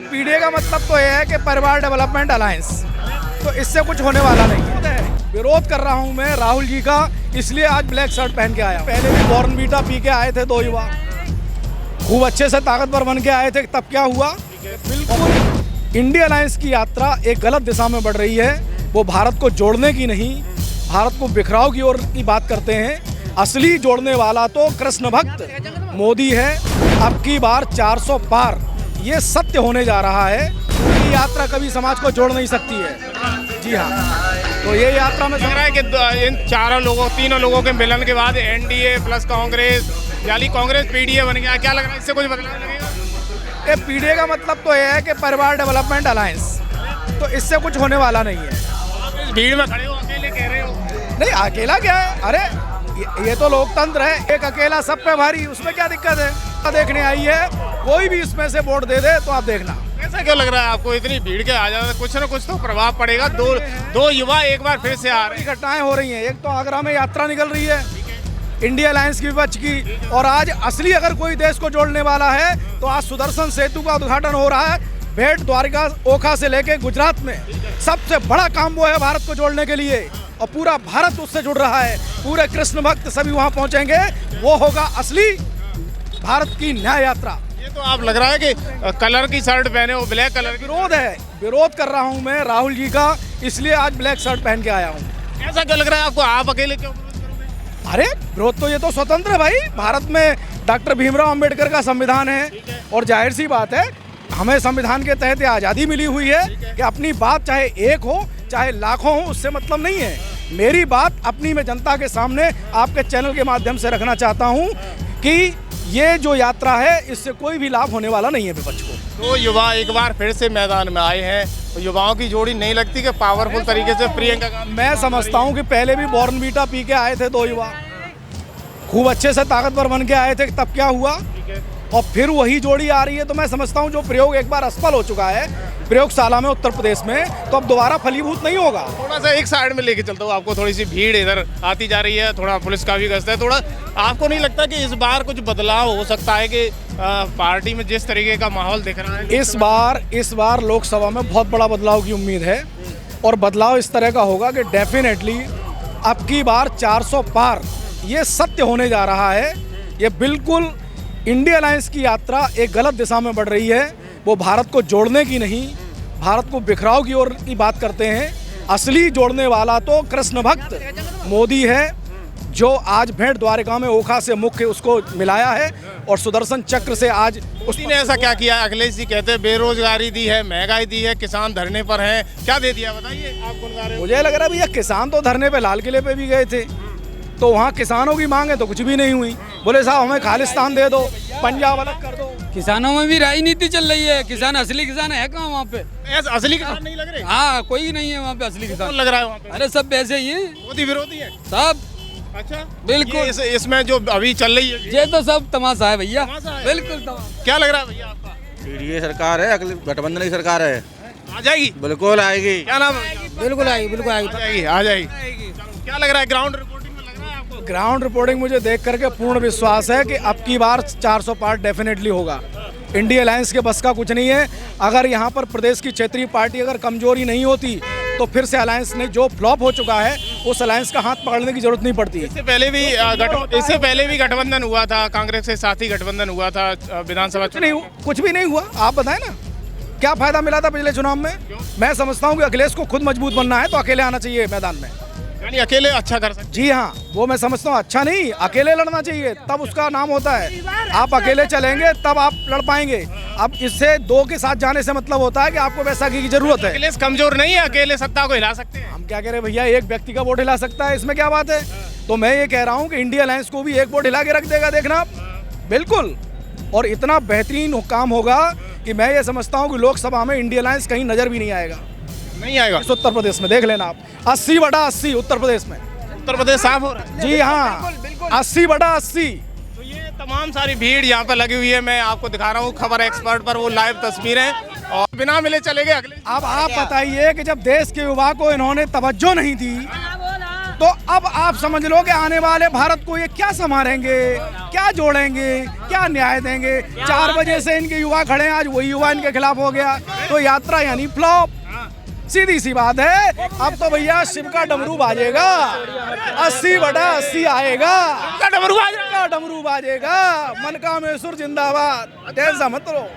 PDA का मतलब तो यह है कि परिवार डेवलपमेंट अलायंस, तो इससे कुछ होने वाला नहीं है। विरोध कर रहा हूं मैं राहुल जी का, इसलिए आज ब्लैक शर्ट पहन के आया। पहले भी बॉर्नवीटा पी के आए थे 2 युवा, खूब अच्छे से ताकतवर बन के आए थे, तब क्या हुआ? बिल्कुल इंडिया अलायंस की यात्रा एक गलत दिशा में बढ़ रही है। वो भारत को जोड़ने की नहीं, भारत को बिखराव की ओर की बात करते हैं। असली जोड़ने वाला तो कृष्ण भक्त मोदी है। अब की बार 400 पार, ये सत्य होने जा रहा है। ये यात्रा कभी समाज को जोड़ नहीं सकती है। जी हाँ, तो ये यात्रा में लग रहा है कि इन तीनों लोगों के मिलन के बाद एनडीए प्लस कांग्रेस, यानी कांग्रेस पीडीए बन गया। क्या लग रहा है, इससे कुछ बदलाव लगेगा? ये पीडीए का मतलब तो यह है कि परिवार डेवलपमेंट अलायंस, तो इससे कुछ होने वाला नहीं है। इस भीड़ में खड़े हो, अकेले कह रहे हो? नहीं, अकेला क्या है? अरे ये तो लोकतंत्र है, एक अकेला सब पे भारी, उसमें क्या दिक्कत है? देखने आई है, कोई भी इसमें से वोट दे दे तो आप देखना। ऐसा क्यों लग रहा है आपको? इतनी भीड़ के आ जाता, कुछ ना कुछ तो प्रभाव पड़ेगा। दो युवा एक बार फिर से आ रहे हैं। घटनाएं हो रही हैं। एक तो आगरा में यात्रा निकल रही है इंडिया अलायंस की विपक्ष की, और आज असली अगर कोई देश को जोड़ने वाला है तो आज सुदर्शन सेतु का उद्घाटन हो रहा है। भेट द्वारका ओखा से लेके गुजरात में सबसे बड़ा काम वो है भारत को जोड़ने के लिए, और पूरा भारत उससे जुड़ रहा है। पूरे कृष्ण भक्त सभी वहां पहुंचेंगे, वो होगा असली भारत की न्याय यात्रा। ये तो आप लग रहा है कि कलर की शर्ट पहने हो, ब्लैक कलर की। विरोध है, विरोध कर रहा हूं मैं राहुल जी का, इसलिए आज ब्लैक शर्ट पहन के आया हूं। ऐसा क्यों लग रहा है आपको? आप अकेले क्यों? अरे विरोध तो ये तो स्वतंत्र है भाई। भारत में डॉक्टर भीमराव अंबेडकर का संविधान है, और जाहिर सी बात है हमें संविधान के तहत आज़ादी मिली हुई है कि अपनी बात चाहे एक हो चाहे लाखों हो, उससे मतलब नहीं है। मेरी बात अपनी मैं जनता के सामने आपके चैनल के माध्यम से रखना चाहता हूं कि ये जो यात्रा है इससे कोई भी लाभ होने वाला नहीं है विपक्ष को। तो युवा एक बार फिर से मैदान में आए हैं, तो युवाओं की जोड़ी नहीं लगती कि पावरफुल तरीके से प्रियंका गांधी? मैं समझता हूं कि पहले भी बॉर्नवीटा पी के आए थे 2 युवा, खूब अच्छे से ताकतवर बन के आए थे, तब क्या हुआ? और फिर वही जोड़ी आ रही है। तो मैं समझता हूं जो प्रयोग एक बार असफल हो चुका है प्रयोगशाला में उत्तर प्रदेश में, तो अब दोबारा फलीभूत नहीं होगा। थोड़ा सा एक साइड में लेके चलता हूँ आपको। थोड़ी सी भीड़ इधर आती जा रही है, थोड़ा पुलिस का भी गश्त है। थोड़ा आपको नहीं लगता कि इस बार कुछ बदलाव हो सकता है कि पार्टी में जिस तरीके का माहौल दिख रहा है? इस बार लोकसभा में बहुत बड़ा बदलाव की उम्मीद है, और बदलाव इस तरह का होगा कि डेफिनेटली अब की बार 400 पार, ये सत्य होने जा रहा है। ये बिल्कुल इंडिया अलायंस की यात्रा एक गलत दिशा में बढ़ रही है। वो भारत को जोड़ने की नहीं, भारत को बिखराव की ओर की बात करते हैं। असली जोड़ने वाला तो कृष्ण भक्त मोदी है, जो आज भेंट द्वारका में ओखा से मुख्य उसको मिलाया है, और सुदर्शन चक्र से आज उसी ने ऐसा क्या किया? अखिलेश जी कहते हैं बेरोजगारी दी है, महंगाई दी है, किसान धरने पर हैं। क्या दे दिया बताइए? आप कौन गा रहे हो? मुझे लग रहा है भैया किसान तो धरने पे लाल किले पे भी गए थे, तो वहाँ किसानों की मांग है तो कुछ भी नहीं हुई। बोले साहब हमें खालिस्तान दे दो, पंजाब अलग कर दो। किसानों में भी राजनीति चल रही है। किसान असली किसान है कहाँ वहाँ पे? असली किसान नहीं लग रहे? हाँ, कोई नहीं है वहाँ पे असली किसान। लग रहा है वहाँ पे? अरे सब वैसे ही है, मोदी विरोधी है सब। अच्छा, बिल्कुल। इसमें जो अभी चल रही है ये तो सब तमाशा है भैया, तमाशा है। बिल्कुल तमाशा। क्या लग रहा है भैया आपका? पीडीए सरकार है, अगली गठबंधन की सरकार है, आ जाएगी? बिल्कुल आएगी। क्या नाम है? बिल्कुल आएगी, बिल्कुल आएगी, आ जाएगी, आ जाएगी। क्या लग रहा है ग्राउंड रिपोर्टिंग में? लग रहा है आपको? ग्राउंड रिपोर्टिंग मुझे देख करके पूर्ण विश्वास है कि अब की बार 400 पार डेफिनेटली होगा। इंडिया अलायंस के बस का कुछ नहीं है। अगर यहाँ पर प्रदेश की क्षेत्रीय पार्टी अगर कमजोरी नहीं होती तो फिर से अलायंस ने जो फ्लॉप हो चुका है उस अलायंस का हाथ पकड़ने की जरूरत नहीं पड़ती। इससे पहले भी गठबंधन हुआ था, कांग्रेस के साथ ही गठबंधन हुआ था विधानसभा चुनाव। कुछ भी नहीं हुआ। आप बताएं ना क्या फायदा मिला था पिछले चुनाव में? मैं समझता हूँ कि अखिलेश को खुद मजबूत बनना है तो अकेले आना चाहिए मैदान में। यानी अकेले अच्छा कर सकते? जी हाँ, वो मैं समझता हूँ अच्छा नहीं, अकेले लड़ना चाहिए, तब उसका नाम होता है। आप अकेले चलेंगे तब आप लड़ पाएंगे। अब इससे 2 के साथ जाने से मतलब होता है कि आपको वैसाखी की जरूरत है। अखिलेश कमजोर नहीं है, अकेले सत्ता को हिला सकते हैं। हम क्या कह रहे हैं भैया, एक व्यक्ति का वोट हिला सकता है, इसमें क्या बात है? तो मैं ये कह रहा हूँ कि इंडिया अलायंस को भी एक वोट हिला के रख देगा, देखना आप। बिल्कुल, और इतना बेहतरीन काम होगा कि मैं ये समझता हूँ कि लोकसभा में इंडिया अलायंस कहीं नजर भी नहीं आएगा। नहीं आएगा? इस उत्तर प्रदेश में देख लेना आप, 80/80 उत्तर प्रदेश में। उत्तर प्रदेश साफ हो रहा है? जी हाँ, 80/80। तो ये तमाम सारी भीड़ यहाँ पे लगी हुई है। मैं आपको दिखा रहा हूँ खबर एक्सपर्ट पर वो लाइव तस्वीरें, और बिना मिले चले गए अगले। अब आप बताइए कि जब देश के युवा को इन्होंने तवज्जो नहीं दी तो अब आप समझ लो कि आने वाले भारत को ये क्या संभालेंगे, क्या जोड़ेंगे, क्या न्याय देंगे। 4 बजे से इनके युवा खड़े हैं, आज वही युवा इनके खिलाफ हो गया, तो यात्रा यानी फ्लॉप। सीधी सी बात है। अब तो भैया शिव का डमरू बाजेगा, 80/80 आएगा, डमरू बाजेगा, मन का मेसुर जिंदाबाद। टेंशन मत लो।